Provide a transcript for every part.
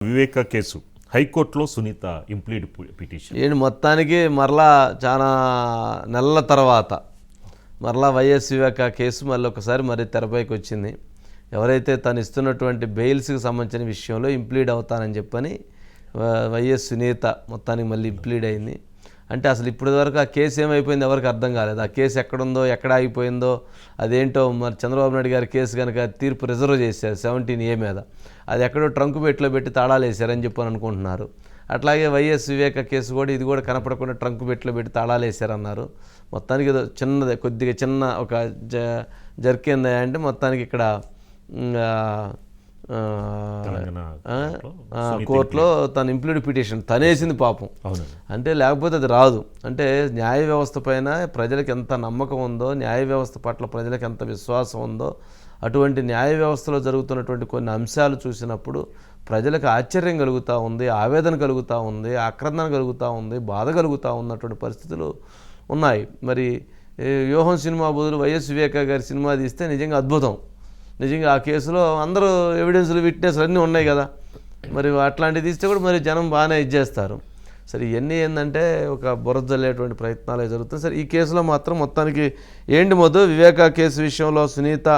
వివేక case హైకోర్టులో Sunitha implead petition ఏంటి మొత్తానికి మరలా చాలా నెలల తర్వాత మరలా వైఎస్ వివేక కేసు మళ్ళీ ఒకసారి మరి తెరపైకి వచ్చింది. ఎవరైతే తను ఇస్తున్నటువంటి బెయిల్స్కి సంబంధించిన విషయంలో ఇంప్లీడ్ అవుతానని చెప్పని వైఎస్ సునీత మొత్తానికి మళ్ళీ ఇంప్లీడ్ అయింది. అంటే అసలు ఇప్పటి వరకు ఆ కేసు ఏమైపోయింది ఎవరికి అర్థం కాలేదు. ఆ కేసు ఎక్కడుందో ఎక్కడ ఆగిపోయిందో అదేంటో. మరి చంద్రబాబు నాయుడు గారి కేసు కనుక తీర్పు రిజర్వ్ చేశారు 17A మీద, అది ఎక్కడో ట్రంక్ పెట్టిలో పెట్టి తాళాలు వేశారని చెప్పని అనుకుంటున్నారు. అట్లాగే వైఎస్ వివేక కేసు కూడా ఇది కూడా కనపడకుండా ట్రంక్ పెట్టిలో పెట్టి తాళాలు వేశారన్నారు. మొత్తానికి ఏదో చిన్నది కొద్దిగా చిన్న ఒక జర్క్ ఏందా అంటే మొత్తానికి ఇక్కడ కోర్టులో తను ఇంప్లీడ్ పిటిషన్ తనేసింది పాపం. అంటే లేకపోతే అది రాదు. అంటే న్యాయ వ్యవస్థ పైన ప్రజలకు ఎంత నమ్మకం ఉందో, న్యాయ వ్యవస్థ పట్ల ప్రజలకు ఎంత విశ్వాసం ఉందో, అటువంటి న్యాయ వ్యవస్థలో జరుగుతున్నటువంటి కొన్ని అంశాలు చూసినప్పుడు ప్రజలకు ఆశ్చర్యం కలుగుతూ ఉంది, ఆవేదన కలుగుతూ ఉంది, ఆక్రందన కలుగుతూ ఉంది, బాధ కలుగుతూ ఉన్నటువంటి పరిస్థితులు ఉన్నాయి. మరి వ్యూహం సినిమా బదులు వైఎస్ వివేక గారి సినిమా తీస్తే నిజంగా అద్భుతం. నిజంగా ఆ కేసులో అందరూ ఎవిడెన్స్లు విట్నెస్లు అన్నీ ఉన్నాయి కదా. మరి అట్లాంటివి తీస్తే కూడా మరి జనం బాగానే ఇచ్చేస్తారు. సరే ఇవన్నీ ఏంటంటే ఒక బురదలేటువంటి ప్రయత్నాలు జరుగుతాయి. సరే ఈ కేసులో మాత్రం మొత్తానికి ఏంటి మొదలు వివేక కేసు విషయంలో సునీత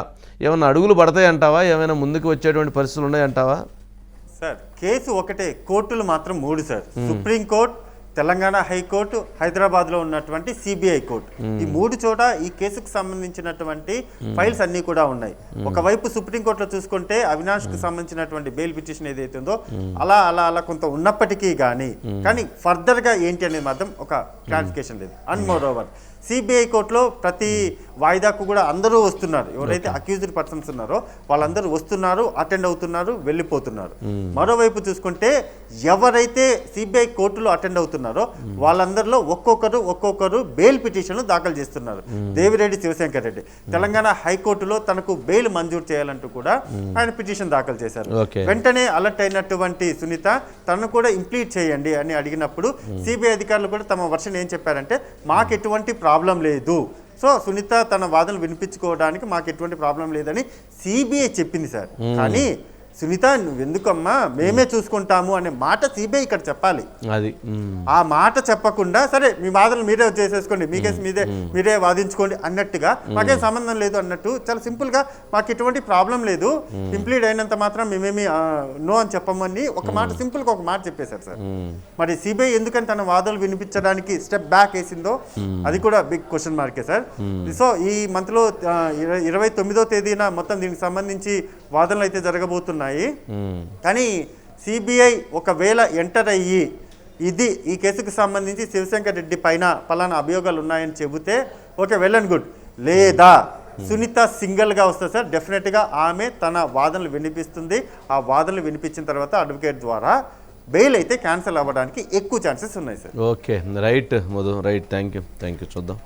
ఏమైనా అడుగులు పడతాయంటావా? ఏమైనా ముందుకు వచ్చేటువంటి పరిస్థితులు ఉన్నాయంటావా? సార్ కేసు ఒకటే, కోర్టులు మాత్రం 3 సార్. సుప్రీంకోర్టు, తెలంగాణ హైకోర్టు, హైదరాబాద్లో ఉన్నటువంటి సిబిఐ కోర్టు, ఈ 3 చోట ఈ కేసుకు సంబంధించినటువంటి ఫైల్స్ అన్నీ కూడా ఉన్నాయి. ఒకవైపు సుప్రీంకోర్టులో చూసుకుంటే అవినాష్కు సంబంధించినటువంటి బెయిల్ పిటిషన్ ఏదైతే ఉందో అలా అలా అలా కొంత ఉన్నప్పటికీ కానీ ఫర్దర్గా ఏంటి అనేది మాత్రం ఒక క్లారిఫికేషన్ లేదు. అండ్ మోర్ ఓవర్ సిబిఐ కోర్టులో ప్రతి వాయిదాకు కూడా అందరూ వస్తున్నారు. ఎవరైతే అక్యూజ్డ్ పర్సన్స్ ఉన్నారో వాళ్ళందరూ వస్తున్నారు, అటెండ్ అవుతున్నారు, వెళ్ళిపోతున్నారు. మరోవైపు చూసుకుంటే ఎవరైతే సిబిఐ కోర్టులో అటెండ్ అవుతున్నారో వాళ్ళందరిలో ఒక్కొక్కరు బెయిల్ పిటిషన్లు దాఖలు చేస్తున్నారు. దేవిరెడ్డి శివశంకర్ రెడ్డి తెలంగాణ హైకోర్టులో తనకు బెయిల్ మంజూరు చేయాలంటూ కూడా ఆయన పిటిషన్ దాఖలు చేశారు. వెంటనే అలర్ట్ అయినటువంటి సునీత తనను కూడా ఇంప్లీడ్ చేయండి అని అడిగినప్పుడు సిబిఐ అధికారులు కూడా తమ వర్షన్ ఏం చెప్పారంటే మాకు ఎటువంటి ప్రాబ్లం లేదు, సో సునీత తన వాదనలు వినిపించుకోవడానికి మాకు ఎటువంటి ప్రాబ్లం లేదని సిబిఐ చెప్పింది సార్. కానీ సునీత నువ్వెందుకమ్మా మేమే చూసుకుంటాము అనే మాట సిబిఐ ఇక్కడ చెప్పాలి. అది ఆ మాట చెప్పకుండా సరే మీ వాదనలు మీరే చేసేసుకోండి, మీ కేసు మీరే వాదించుకోండి అన్నట్టుగా మాకేం సంబంధం లేదు అన్నట్టు చాలా సింపుల్గా మాకు ఎటువంటి ప్రాబ్లం లేదు, ఇంప్లీడ్ అయినంత మాత్రం మేమేమి నో అని చెప్పమని ఒక మాట సింపుల్గా ఒక మాట చెప్పేశారు సార్. మరి సిబిఐ ఎందుకని తన వాదనలు వినిపించడానికి స్టెప్ బ్యాక్ వేసిందో అది కూడా బిగ్ క్వశ్చన్ మార్కే సార్. సో ఈ మంత్లో 29వ తేదీన మొత్తం దీనికి సంబంధించి వాదనలు అయితే జరగబోతున్నాయి. కానీ సిబిఐ ఒకవేళ ఎంటర్ అయ్యి ఈ కేసుకు సంబంధించి శివశంకర్ రెడ్డి పైన పలానా అభియోగాలు ఉన్నాయని చెబితే ఓకే, వెల్ అండ్ గుడ్. లేదా సునీత సింగిల్గా వస్తుంది సార్, డెఫినెట్గా ఆమె తన వాదనలు వినిపిస్తుంది. ఆ వాదనలు వినిపించిన తర్వాత అడ్వకేట్ ద్వారా బెయిల్ అయితే క్యాన్సిల్ అవ్వడానికి ఎక్కువ ఛాన్సెస్ ఉన్నాయి sir. Okay, right Madhu, right. Thank you చూద్దాం.